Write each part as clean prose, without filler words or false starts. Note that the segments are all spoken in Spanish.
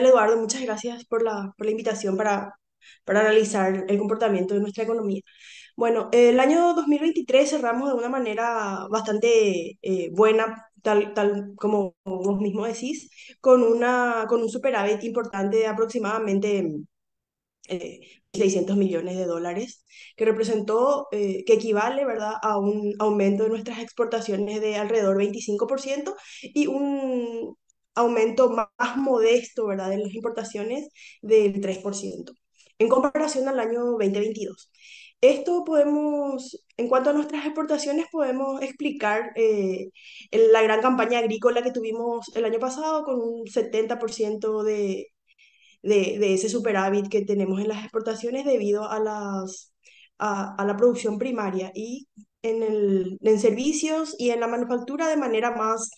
Tal, Eduardo? Muchas gracias por la invitación para analizar el comportamiento de nuestra economía. Bueno, el año 2023 cerramos de una manera bastante buena, tal como vos mismo decís, con un superávit importante de aproximadamente 600 millones de dólares, que equivale, ¿verdad?, a un aumento de nuestras exportaciones de alrededor 25% y un aumento más modesto, ¿verdad?, de las importaciones del 3% en comparación al año 2022. En cuanto a nuestras exportaciones, podemos explicar la gran campaña agrícola que tuvimos el año pasado con un 70% de ese superávit que tenemos en las exportaciones debido a la producción primaria y en servicios y en la manufactura de manera más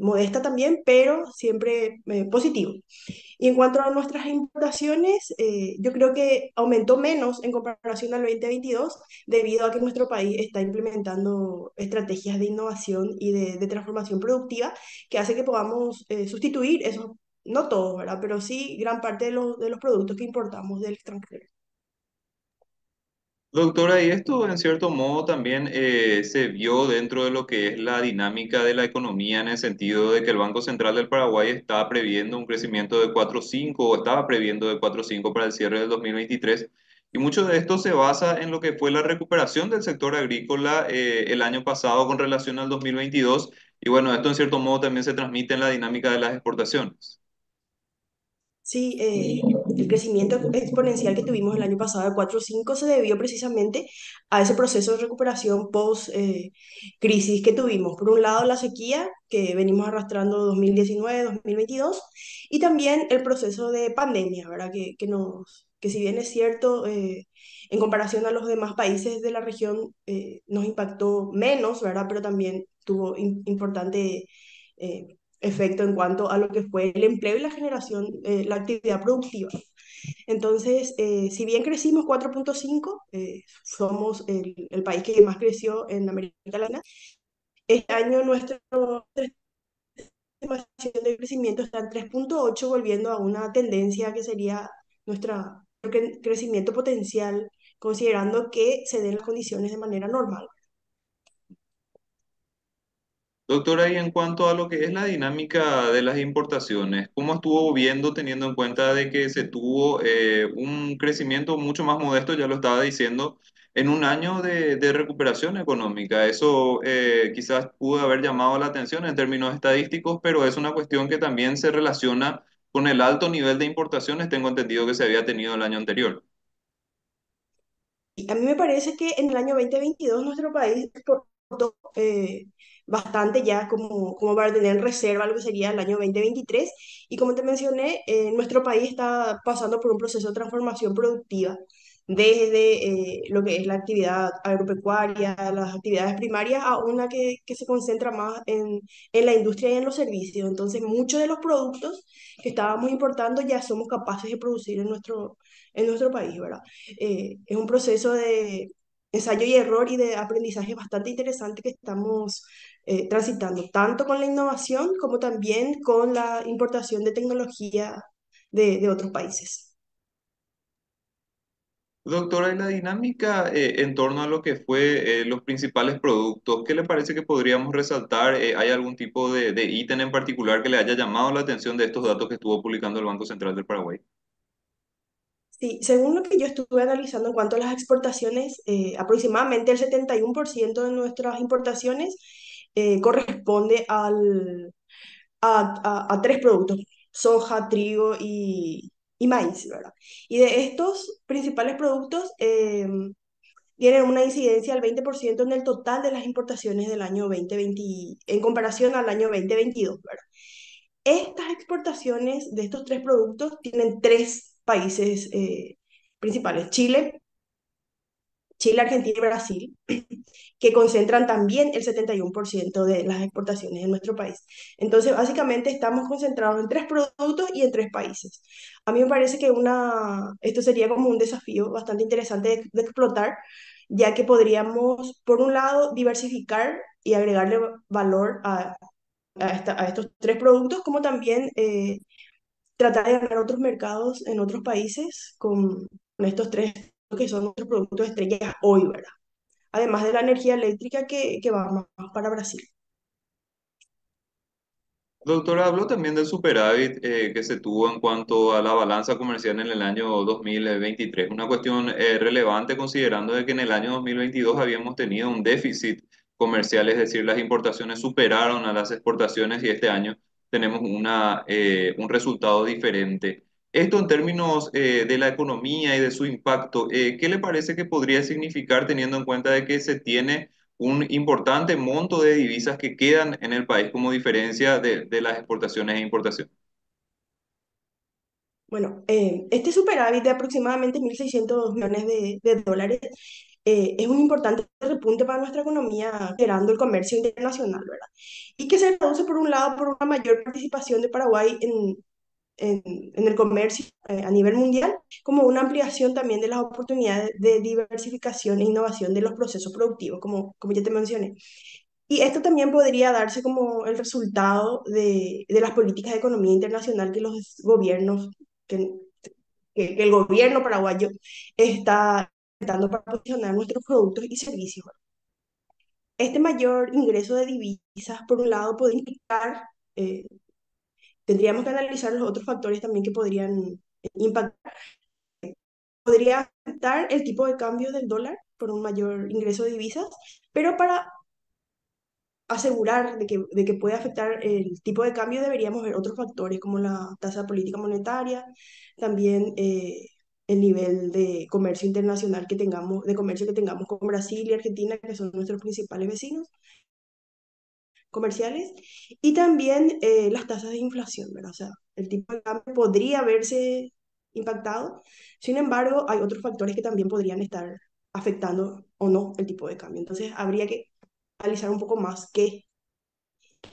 modesta también, pero siempre positivo. Y en cuanto a nuestras importaciones, yo creo que aumentó menos en comparación al 2022 debido a que nuestro país está implementando estrategias de innovación y de transformación productiva que hace que podamos sustituir esos, no todos, ¿verdad? Pero sí gran parte de los productos que importamos del extranjero. Doctora, y esto en cierto modo también se vio dentro de lo que es la dinámica de la economía en el sentido de que el Banco Central del Paraguay está previendo un crecimiento de 4,5 o estaba previendo de 4,5 para el cierre del 2023 y mucho de esto se basa en lo que fue la recuperación del sector agrícola el año pasado con relación al 2022 y bueno, esto en cierto modo también se transmite en la dinámica de las exportaciones. Sí, el crecimiento exponencial que tuvimos el año pasado de 4,5 se debió precisamente a ese proceso de recuperación post crisis que tuvimos. Por un lado, la sequía que venimos arrastrando 2019, 2022, y también el proceso de pandemia, ¿verdad? Que si bien es cierto, en comparación a los demás países de la región, nos impactó menos, ¿verdad? Pero también tuvo importante efecto en cuanto a lo que fue el empleo y la generación, la actividad productiva. Entonces, si bien crecimos 4,5, somos el país que más creció en América Latina. Este año nuestra estimación de crecimiento está en 3,8, volviendo a una tendencia que sería nuestro crecimiento potencial, considerando que se den las condiciones de manera normal. Doctora, y en cuanto a lo que es la dinámica de las importaciones, ¿cómo estuvo viendo teniendo en cuenta de que se tuvo un crecimiento mucho más modesto, ya lo estaba diciendo, en un año de recuperación económica? Eso quizás pudo haber llamado la atención en términos estadísticos, pero es una cuestión que también se relaciona con el alto nivel de importaciones, tengo entendido que se había tenido el año anterior. Y a mí me parece que en el año 2022 nuestro país exportó bastante ya como para tener en reserva lo que sería el año 2023. Y como te mencioné, nuestro país está pasando por un proceso de transformación productiva desde lo que es la actividad agropecuaria, las actividades primarias, a una que se concentra más en la industria y en los servicios. Entonces, muchos de los productos que estábamos importando ya somos capaces de producir en nuestro país, ¿verdad? Es un proceso de ensayo y error y de aprendizaje bastante interesante que estamos transitando, tanto con la innovación como también con la importación de tecnología de otros países. Doctora, en la dinámica en torno a lo que fue los principales productos, ¿qué le parece que podríamos resaltar? ¿Hay algún tipo de ítem en particular que le haya llamado la atención de estos datos que estuvo publicando el Banco Central del Paraguay? Sí, según lo que yo estuve analizando en cuanto a las exportaciones, aproximadamente el 71% de nuestras importaciones corresponde a tres productos: soja, trigo y maíz, ¿verdad? Y de estos principales productos, tienen una incidencia del 20% en el total de las importaciones del año 2020 en comparación al año 2022, ¿verdad? Estas exportaciones de estos tres productos tienen tres países principales: Chile, Argentina y Brasil, que concentran también el 71% de las exportaciones de nuestro país. Entonces, básicamente estamos concentrados en tres productos y en tres países. A mí me parece que esto sería como un desafío bastante interesante de explotar, ya que podríamos, por un lado, diversificar y agregarle valor a estos tres productos, como también tratar de ganar otros mercados en otros países con estos tres que son nuestros productos estrellas hoy, ¿verdad? Además de la energía eléctrica que va más para Brasil. Doctora, habló también del superávit que se tuvo en cuanto a la balanza comercial en el año 2023. Una cuestión relevante considerando de que en el año 2022 habíamos tenido un déficit comercial, es decir, las importaciones superaron a las exportaciones y este año tenemos un resultado diferente. Esto en términos de la economía y de su impacto, ¿qué le parece que podría significar teniendo en cuenta de que se tiene un importante monto de divisas que quedan en el país como diferencia de las exportaciones e importaciones? Bueno, este superávit de aproximadamente 1.600 millones de dólares es un importante repunte para nuestra economía, generando el comercio internacional, ¿verdad? Y que se traduce, por un lado, por una mayor participación de Paraguay en el comercio a nivel mundial, como una ampliación también de las oportunidades de diversificación e innovación de los procesos productivos, como ya te mencioné. Y esto también podría darse como el resultado de las políticas de economía internacional que los gobiernos, que, que el gobierno paraguayo está intentando para posicionar nuestros productos y servicios. Este mayor ingreso de divisas, por un lado, puede implicar, eh, tendríamos que analizar los otros factores también que podrían impactar. Podría afectar el tipo de cambio del dólar por un mayor ingreso de divisas, pero para asegurar de que puede afectar el tipo de cambio, deberíamos ver otros factores como la tasa política monetaria, también el nivel de comercio internacional que tengamos, de comercio que tengamos con Brasil y Argentina, que son nuestros principales vecinos comerciales, y también las tasas de inflación, ¿verdad? O sea, el tipo de cambio podría verse impactado, sin embargo, hay otros factores que también podrían estar afectando o no el tipo de cambio. Entonces, habría que analizar un poco más qué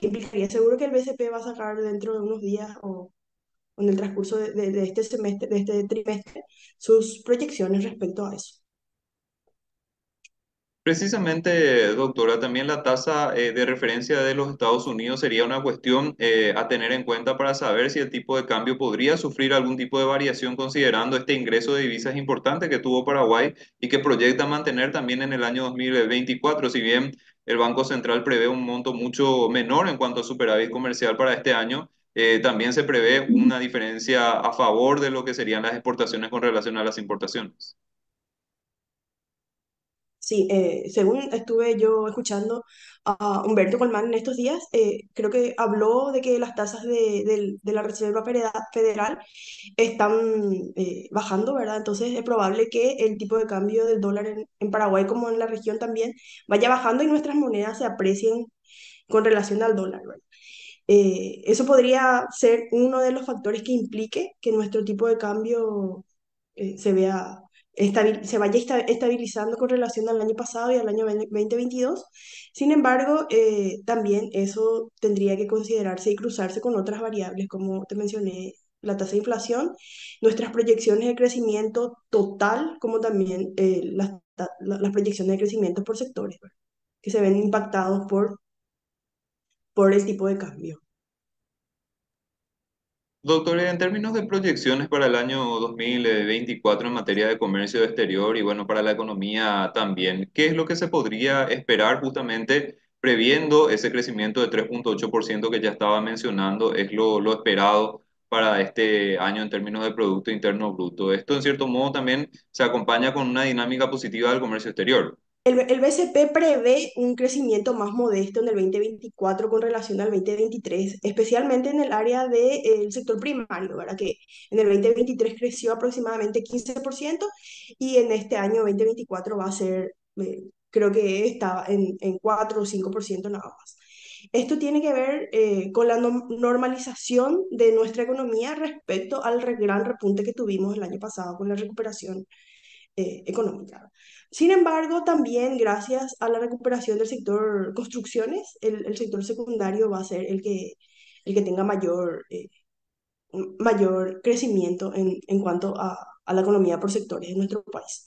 implicaría. Seguro que el BCP va a sacar dentro de unos días o en el transcurso de este semestre, de este trimestre, sus proyecciones respecto a eso. Precisamente, doctora, también la tasa de referencia de los Estados Unidos sería una cuestión a tener en cuenta para saber si el tipo de cambio podría sufrir algún tipo de variación considerando este ingreso de divisas importante que tuvo Paraguay y que proyecta mantener también en el año 2024, si bien el Banco Central prevé un monto mucho menor en cuanto a superávit comercial para este año. También se prevé una diferencia a favor de lo que serían las exportaciones con relación a las importaciones. Sí, según estuve yo escuchando a Humberto Colmán en estos días, creo que habló de que las tasas de la Reserva Federal están bajando, ¿verdad? Entonces es probable que el tipo de cambio del dólar en Paraguay como en la región también vaya bajando y nuestras monedas se aprecien con relación al dólar, ¿verdad? Eso podría ser uno de los factores que implique que nuestro tipo de cambio se vea se vaya estabilizando con relación al año pasado y al año 2022. Sin embargo, también eso tendría que considerarse y cruzarse con otras variables, como te mencioné, la tasa de inflación, nuestras proyecciones de crecimiento total, como también las proyecciones de crecimiento por sectores, ¿verdad? Que se ven impactados por el tipo de cambio. Doctor, en términos de proyecciones para el año 2024 en materia de comercio exterior y bueno, para la economía también, ¿qué es lo que se podría esperar justamente previendo ese crecimiento de 3,8% que ya estaba mencionando? Es lo esperado para este año en términos de Producto Interno Bruto. Esto en cierto modo también se acompaña con una dinámica positiva del comercio exterior. El BCP prevé un crecimiento más modesto en el 2024 con relación al 2023, especialmente en el área del sector primario, ¿verdad? Que en el 2023 creció aproximadamente 15% y en este año 2024 va a ser, creo que está en 4 o 5% nada más. Esto tiene que ver con la normalización de nuestra economía respecto al gran repunte que tuvimos el año pasado con la recuperación económica. Sin embargo, también gracias a la recuperación del sector construcciones, el sector secundario va a ser el que tenga mayor crecimiento en cuanto a la economía por sectores en nuestro país.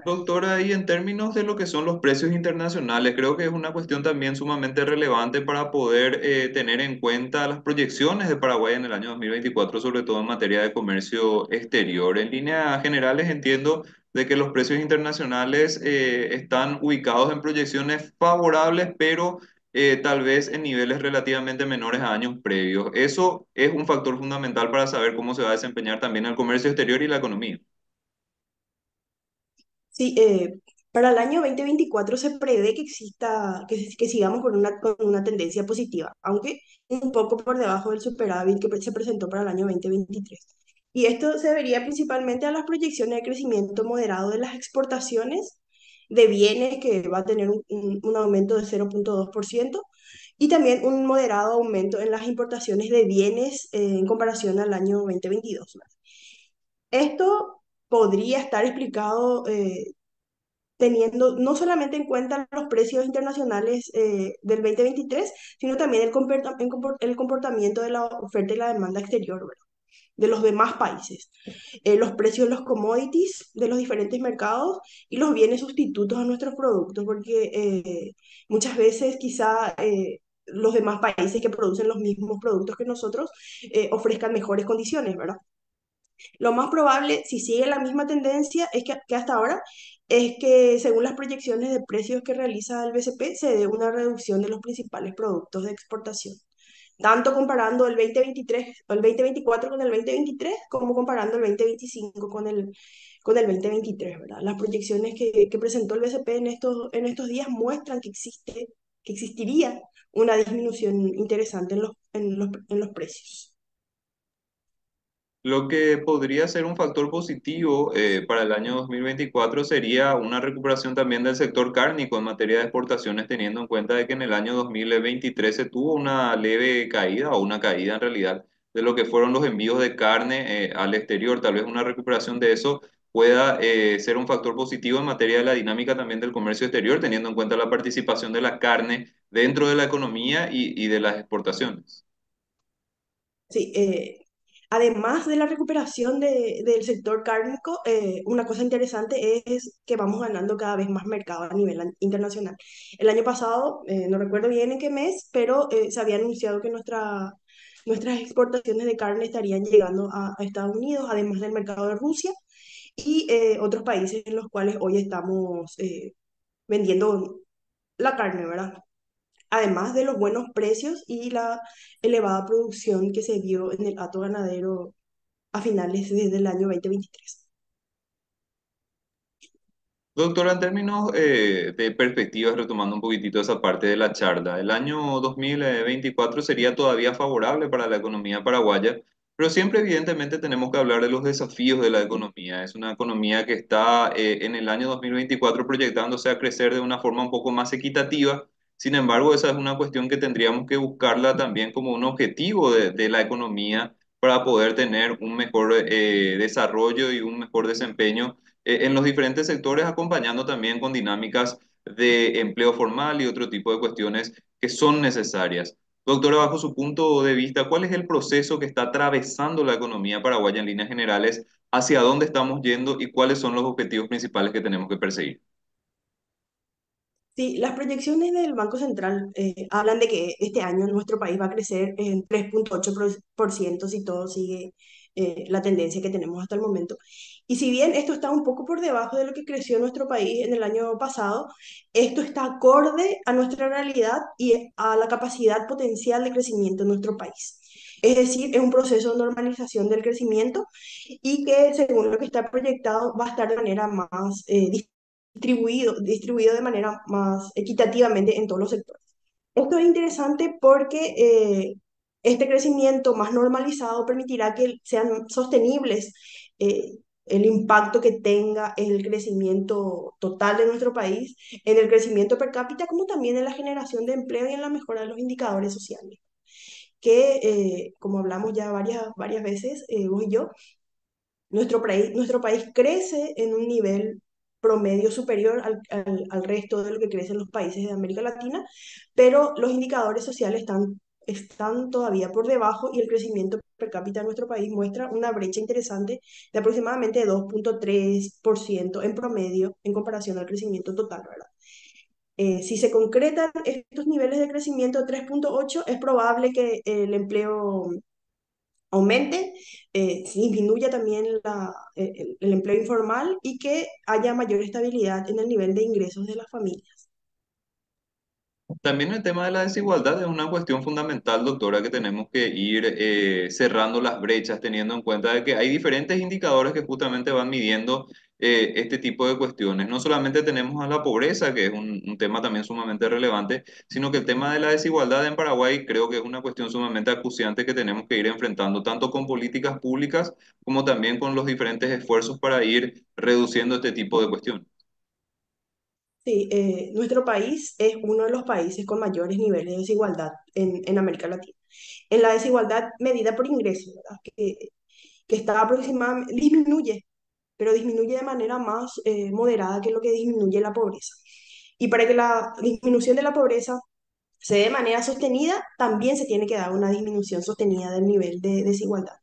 Doctora, y en términos de lo que son los precios internacionales, creo que es una cuestión también sumamente relevante para poder tener en cuenta las proyecciones de Paraguay en el año 2024, sobre todo en materia de comercio exterior. En líneas generales, entiendo de que los precios internacionales están ubicados en proyecciones favorables, pero tal vez en niveles relativamente menores a años previos. Eso es un factor fundamental para saber cómo se va a desempeñar también el comercio exterior y la economía. Sí, para el año 2024 se prevé que exista, que sigamos con una tendencia positiva, aunque un poco por debajo del superávit que se presentó para el año 2023. Y esto se debería principalmente a las proyecciones de crecimiento moderado de las exportaciones de bienes, que va a tener un aumento de 0,2%, y también un moderado aumento en las importaciones de bienes en comparación al año 2022. Esto podría estar explicado teniendo no solamente en cuenta los precios internacionales del 2023, sino también el comportamiento de la oferta y la demanda exterior, ¿verdad? De los demás países, los precios de los commodities de los diferentes mercados y los bienes sustitutos a nuestros productos, porque muchas veces quizá los demás países que producen los mismos productos que nosotros ofrezcan mejores condiciones, ¿verdad? Lo más probable, si sigue la misma tendencia es que hasta ahora, es que según las proyecciones de precios que realiza el BCP, se dé una reducción de los principales productos de exportación, tanto comparando el 2023 o el 2024 con el 2023, como comparando el 2025 con el 2023, ¿verdad? Las proyecciones que presentó el BCP en estos días muestran que existiría una disminución interesante en los precios. Lo que podría ser un factor positivo para el año 2024 sería una recuperación también del sector cárnico en materia de exportaciones, teniendo en cuenta de que en el año 2023 se tuvo una leve caída o una caída en realidad de lo que fueron los envíos de carne al exterior. Tal vez una recuperación de eso pueda ser un factor positivo en materia de la dinámica también del comercio exterior, teniendo en cuenta la participación de la carne dentro de la economía y de las exportaciones. Sí, además de la recuperación del sector cárnico, una cosa interesante es que vamos ganando cada vez más mercado a nivel internacional. El año pasado, no recuerdo bien en qué mes, pero se había anunciado que nuestras exportaciones de carne estarían llegando a Estados Unidos, además del mercado de Rusia y otros países en los cuales hoy estamos vendiendo la carne, ¿verdad? Además de los buenos precios y la elevada producción que se vio en el hato ganadero a finales del año 2023. Doctora, en términos de perspectivas, retomando un poquitito esa parte de la charla, el año 2024 sería todavía favorable para la economía paraguaya, pero siempre evidentemente tenemos que hablar de los desafíos de la economía. Es una economía que está en el año 2024 proyectándose a crecer de una forma un poco más equitativa. Sin embargo, esa es una cuestión que tendríamos que buscarla también como un objetivo de la economía para poder tener un mejor desarrollo y un mejor desempeño en los diferentes sectores, acompañando también con dinámicas de empleo formal y otro tipo de cuestiones que son necesarias. Doctora, bajo su punto de vista, ¿cuál es el proceso que está atravesando la economía paraguaya en líneas generales? ¿Hacia dónde estamos yendo y cuáles son los objetivos principales que tenemos que perseguir? Sí, las proyecciones del Banco Central hablan de que este año nuestro país va a crecer en 3,8% si todo sigue la tendencia que tenemos hasta el momento. Y si bien esto está un poco por debajo de lo que creció nuestro país en el año pasado, esto está acorde a nuestra realidad y a la capacidad potencial de crecimiento de nuestro país. Es decir, es un proceso de normalización del crecimiento y que según lo que está proyectado va a estar de manera más distribuido de manera más equitativamente en todos los sectores. Esto es interesante porque este crecimiento más normalizado permitirá que sean sostenibles el impacto que tenga el crecimiento total de nuestro país, en el crecimiento per cápita, como también en la generación de empleo y en la mejora de los indicadores sociales, que como hablamos ya varias veces, vos y yo, nuestro país crece en un nivel promedio superior al resto de lo que crecen los países de América Latina, pero los indicadores sociales están están todavía por debajo y el crecimiento per cápita de nuestro país muestra una brecha interesante de aproximadamente 2,3% en promedio en comparación al crecimiento total, ¿verdad? Si se concretan estos niveles de crecimiento 3,8, es probable que el empleo aumente, disminuya también el empleo informal y que haya mayor estabilidad en el nivel de ingresos de las familias. También el tema de la desigualdad es una cuestión fundamental, doctora, que tenemos que ir cerrando las brechas, teniendo en cuenta de que hay diferentes indicadores que justamente van midiendo este tipo de cuestiones. No solamente tenemos a la pobreza, que es un tema también sumamente relevante, sino que el tema de la desigualdad en Paraguay creo que es una cuestión sumamente acuciante que tenemos que ir enfrentando, tanto con políticas públicas como también con los diferentes esfuerzos para ir reduciendo este tipo de cuestiones. Sí, nuestro país es uno de los países con mayores niveles de desigualdad en América Latina. En la desigualdad medida por ingresos, ¿verdad? Que está aproximadamente, disminuye, pero disminuye de manera más moderada que lo que disminuye la pobreza. Y para que la disminución de la pobreza se dé de manera sostenida, también se tiene que dar una disminución sostenida del nivel de desigualdad.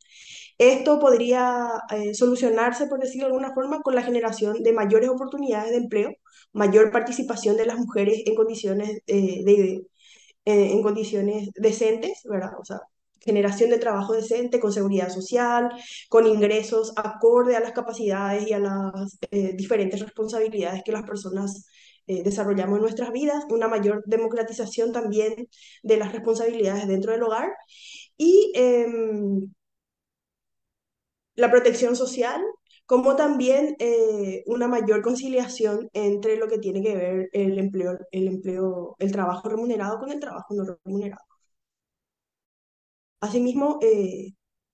Esto podría solucionarse, por decirlo de alguna forma, con la generación de mayores oportunidades de empleo, mayor participación de las mujeres en condiciones, en condiciones decentes, ¿verdad? O sea, generación de trabajo decente, con seguridad social, con ingresos acorde a las capacidades y a las diferentes responsabilidades que las personas desarrollamos en nuestras vidas, una mayor democratización también de las responsabilidades dentro del hogar y la protección social, como también una mayor conciliación entre lo que tiene que ver el trabajo remunerado con el trabajo no remunerado. Asimismo,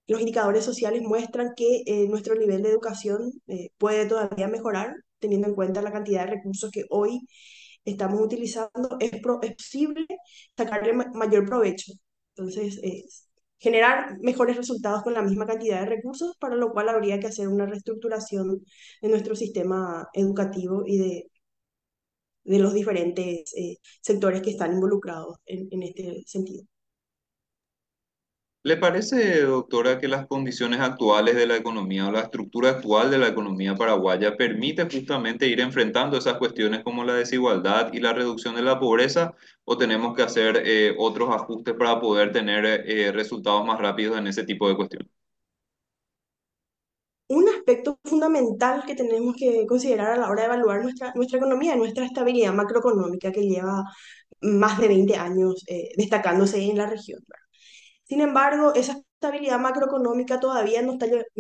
los indicadores sociales muestran que nuestro nivel de educación puede todavía mejorar, teniendo en cuenta la cantidad de recursos que hoy estamos utilizando, es posible sacarle mayor provecho. Entonces, generar mejores resultados con la misma cantidad de recursos, para lo cual habría que hacer una reestructuración de nuestro sistema educativo y de los diferentes sectores que están involucrados en este sentido. ¿Le parece, doctora, que las condiciones actuales de la economía o la estructura actual de la economía paraguaya permite justamente ir enfrentando esas cuestiones como la desigualdad y la reducción de la pobreza, o tenemos que hacer otros ajustes para poder tener resultados más rápidos en ese tipo de cuestiones? Un aspecto fundamental que tenemos que considerar a la hora de evaluar nuestra economía es nuestra estabilidad macroeconómica que lleva más de 20 años destacándose en la región, ¿verdad? Sin embargo, esa estabilidad macroeconómica todavía no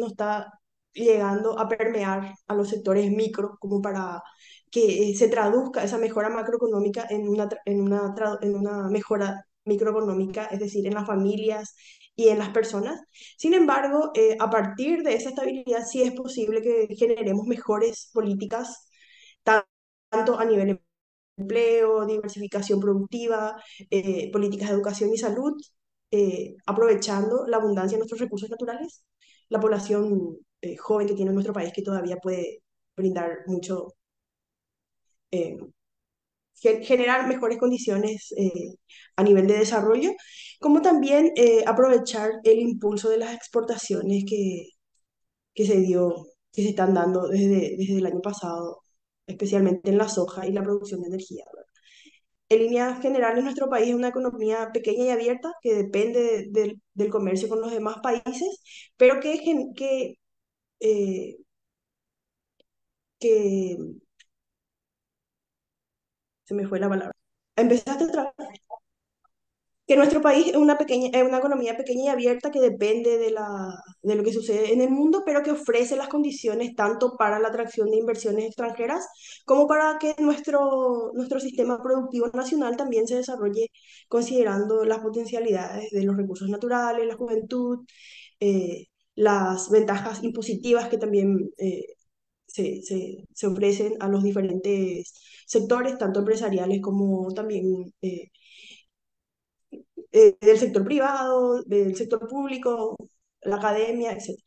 está llegando a permear a los sectores micro como para que se traduzca esa mejora macroeconómica en una mejora microeconómica, es decir, en las familias y en las personas. Sin embargo, a partir de esa estabilidad sí es posible que generemos mejores políticas, tan- tanto a nivel de empleo, diversificación productiva, políticas de educación y salud, aprovechando la abundancia de nuestros recursos naturales, la población joven que tiene nuestro país que todavía puede brindar mucho, eh, generar mejores condiciones a nivel de desarrollo, como también aprovechar el impulso de las exportaciones que se dio, que se están dando desde el año pasado, especialmente en la soja y la producción de energía, ¿verdad? En líneas generales, nuestro país es una economía pequeña y abierta que depende del comercio con los demás países, pero eh, que se me fue la palabra. Empezaste otra vez. Que nuestro país es una economía pequeña y abierta que depende de lo que sucede en el mundo, pero que ofrece las condiciones tanto para la atracción de inversiones extranjeras como para que nuestro sistema productivo nacional también se desarrolle considerando las potencialidades de los recursos naturales, la juventud, las ventajas impositivas que también se ofrecen a los diferentes sectores, tanto empresariales como también del sector privado, del sector público, la academia, etc.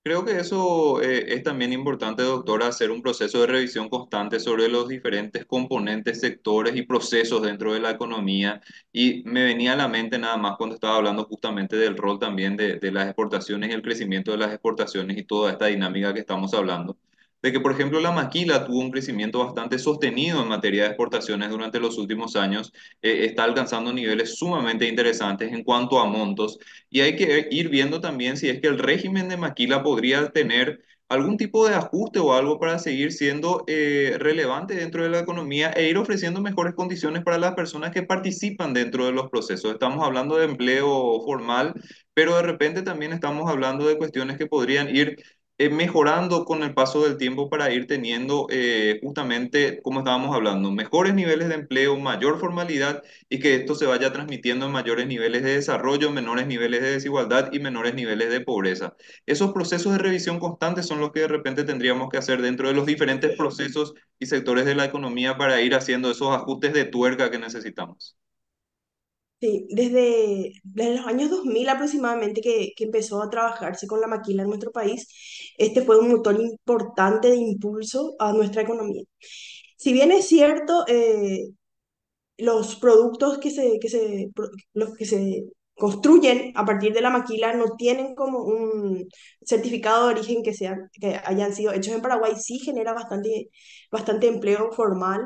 Creo que eso es también importante, doctora, hacer un proceso de revisión constante sobre los diferentes componentes, sectores y procesos dentro de la economía. Y me venía a la mente nada más cuando estaba hablando justamente del rol también de las exportaciones y el crecimiento de las exportaciones y toda esta dinámica que estamos hablando. De que, por ejemplo, la maquila tuvo un crecimiento bastante sostenido en materia de exportaciones durante los últimos años, está alcanzando niveles sumamente interesantes en cuanto a montos y hay que ir viendo también si es que el régimen de maquila podría tener algún tipo de ajuste o algo para seguir siendo relevante dentro de la economía e ir ofreciendo mejores condiciones para las personas que participan dentro de los procesos. Estamos hablando de empleo formal, pero de repente también estamos hablando de cuestiones que podrían ir mejorando con el paso del tiempo para ir teniendo justamente, como estábamos hablando, mejores niveles de empleo, mayor formalidad y que esto se vaya transmitiendo en mayores niveles de desarrollo, menores niveles de desigualdad y menores niveles de pobreza. Esos procesos de revisión constante son los que de repente tendríamos que hacer dentro de los diferentes procesos y sectores de la economía para ir haciendo esos ajustes de tuerca que necesitamos. Sí, desde los años 2000 aproximadamente que empezó a trabajarse con la maquila en nuestro país, este fue un motor importante de impulso a nuestra economía. Si bien es cierto, los productos los que se construyen a partir de la maquila no tienen como un certificado de origen que hayan sido hechos en Paraguay, sí genera bastante empleo formal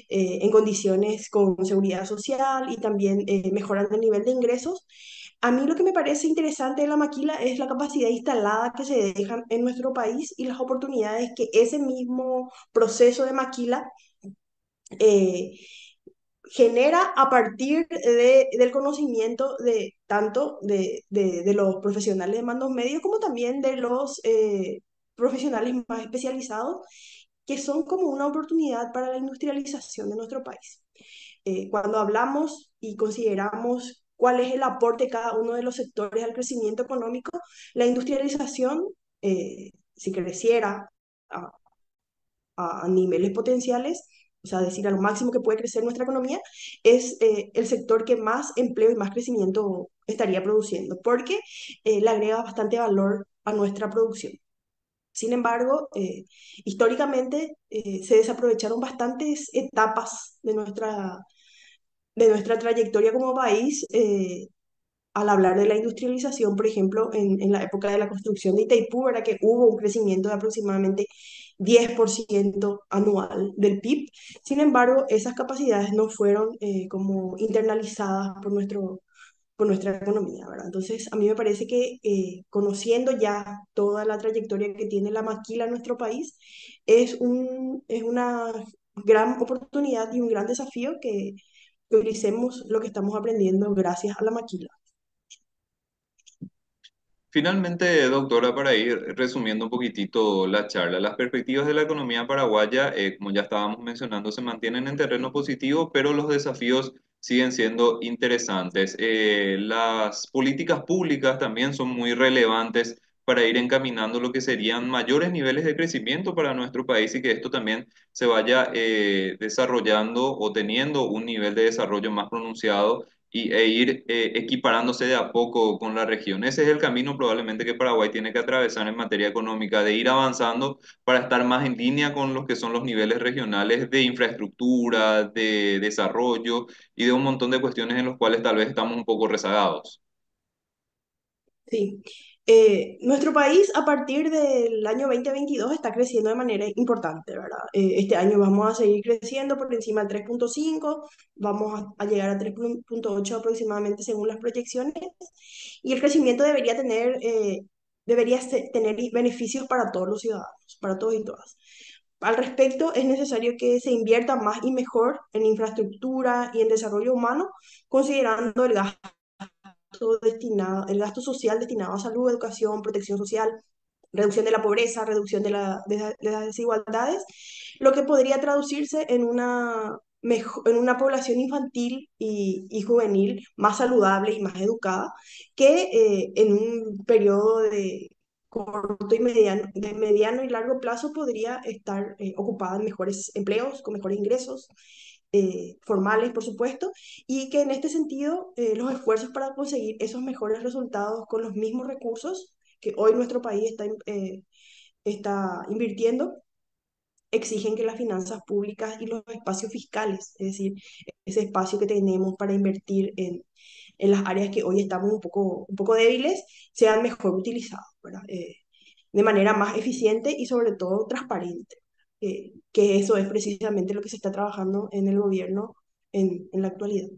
en condiciones con seguridad social y también mejorando el nivel de ingresos. A mí lo que me parece interesante de la maquila es la capacidad instalada que se deja en nuestro país y las oportunidades que ese mismo proceso de maquila eh, genera a partir del conocimiento de tanto de los profesionales de mandos medios como también de los profesionales más especializados, que son como una oportunidad para la industrialización de nuestro país. Cuando hablamos y consideramos cuál es el aporte de cada uno de los sectores al crecimiento económico, la industrialización, si creciera a, a niveles potenciales, o sea, decir a lo máximo que puede crecer nuestra economía, es el sector que más empleo y más crecimiento estaría produciendo, porque le agrega bastante valor a nuestra producción. Sin embargo, históricamente se desaprovecharon bastantes etapas de nuestra trayectoria como país al hablar de la industrialización, por ejemplo, en la época de la construcción de Itaipú, era que hubo un crecimiento de aproximadamente 10% anual del PIB. Sin embargo, esas capacidades no fueron como internalizadas por nuestra economía, ¿verdad? Entonces, a mí me parece que conociendo ya toda la trayectoria que tiene la maquila en nuestro país, es una gran oportunidad y un gran desafío que utilicemos lo que estamos aprendiendo gracias a la maquila. Finalmente, doctora, para ir resumiendo un poquitito la charla, las perspectivas de la economía paraguaya, como ya estábamos mencionando, se mantienen en terreno positivo, pero los desafíos siguen siendo interesantes. Las políticas públicas también son muy relevantes para ir encaminando lo que serían mayores niveles de crecimiento para nuestro país y que esto también se vaya desarrollando o teniendo un nivel de desarrollo más pronunciado e ir equiparándose de a poco con la región. Ese es el camino probablemente que Paraguay tiene que atravesar en materia económica, de ir avanzando para estar más en línea con los que son los niveles regionales de infraestructura, de desarrollo y de un montón de cuestiones en los cuales tal vez estamos un poco rezagados. Sí. Nuestro país a partir del año 2022 está creciendo de manera importante, ¿verdad? Este año vamos a seguir creciendo por encima del 3,5, vamos a llegar a 3,8 aproximadamente según las proyecciones, y el crecimiento tener beneficios para todos los ciudadanos, para todos y todas. Al respecto, es necesario que se invierta más y mejor en infraestructura y en desarrollo humano, considerando el gasto social destinado a salud, educación, protección social, reducción de la pobreza, reducción de las desigualdades, lo que podría traducirse en en una población infantil y juvenil más saludable y más educada, que en un periodo de corto y mediano y largo plazo podría estar ocupada en mejores empleos, con mejores ingresos, formales, por supuesto, y que en este sentido los esfuerzos para conseguir esos mejores resultados con los mismos recursos que hoy nuestro país está invirtiendo, exigen que las finanzas públicas y los espacios fiscales, es decir, ese espacio que tenemos para invertir en las áreas que hoy estamos un poco débiles, sean mejor utilizados, ¿verdad? De manera más eficiente y sobre todo transparente, que eso es precisamente lo que se está trabajando en el gobierno en la actualidad.